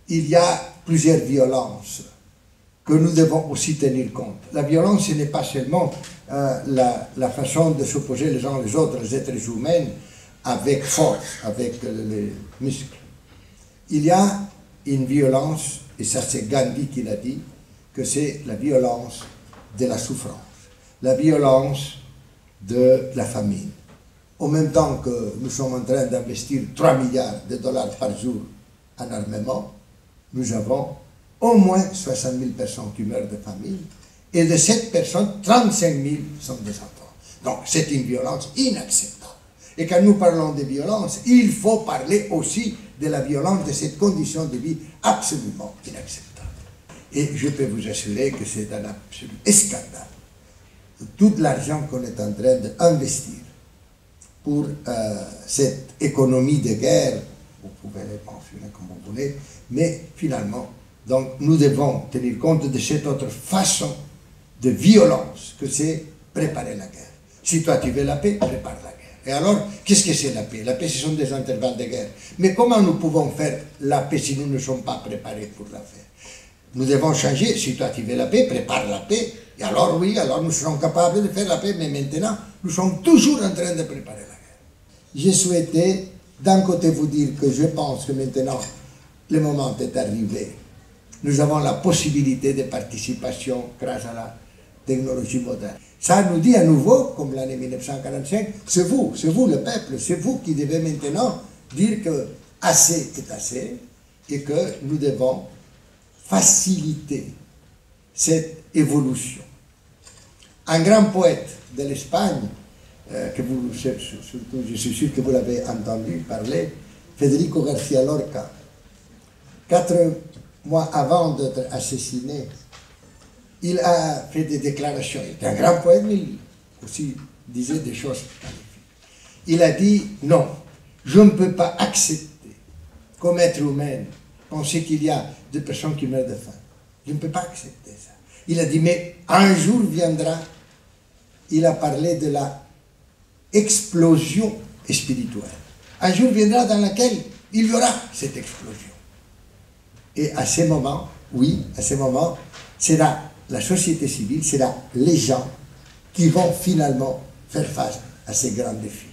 il y a plusieurs violences que nous devons aussi tenir compte. La violence, ce n'est pas seulement la façon de s'opposer les uns les autres, les êtres humains, avec force, avec les muscles. Il y a une violence, et ça c'est Gandhi qui l'a dit, que c'est la violence de la souffrance, la violence de la famine. En même temps que nous sommes en train d'investir 3 milliards de dollars par jour en armement, nous avons au moins 60 000 personnes qui meurent de famine, et de cette personnes, 35 000 sont des enfants. Donc c'est une violence inacceptable. Et quand nous parlons de violence, il faut parler aussi de la violence de cette condition de vie absolument inacceptable. Et je peux vous assurer que c'est un absolu scandale. Tout l'argent qu'on est en train d'investir pour cette économie de guerre, vous pouvez les mentionner comme vous voulez, mais finalement, donc, nous devons tenir compte de cette autre façon de violence que c'est préparer la guerre. Si toi tu veux la paix, prépare la guerre. Et alors, qu'est-ce que c'est la paix? La paix, ce sont des intervalles de guerre. Mais comment nous pouvons faire la paix si nous ne sommes pas préparés pour la faire? Nous devons changer. Si toi tu veux la paix, prépare la paix. Et alors, oui, alors nous serons capables de faire la paix. Mais maintenant, nous sommes toujours en train de préparer la guerre. J'ai souhaité, d'un côté, vous dire que je pense que maintenant, le moment est arrivé. Nous avons la possibilité de participation grâce à la technologie moderne. Ça nous dit à nouveau, comme l'année 1945, c'est vous le peuple, c'est vous qui devez maintenant dire que assez est assez et que nous devons faciliter cette évolution. Un grand poète de l'Espagne, que vous, surtout, je suis sûr que vous l'avez entendu parler, Federico García Lorca, 4 mois avant d'être assassiné, il a fait des déclarations. Il était un grand poète, mais il aussi disait des choses magnifiques. Il a dit, non, je ne peux pas accepter, comme être humain, penser qu'il y a des personnes qui meurent de faim. Je ne peux pas accepter ça. Il a dit, mais un jour viendra, il a parlé de la explosion spirituelle. Un jour viendra dans lequel il y aura cette explosion. Et à ce moment, oui, à ce moment, sera la société civile, sera les gens qui vont finalement faire face à ces grands défis.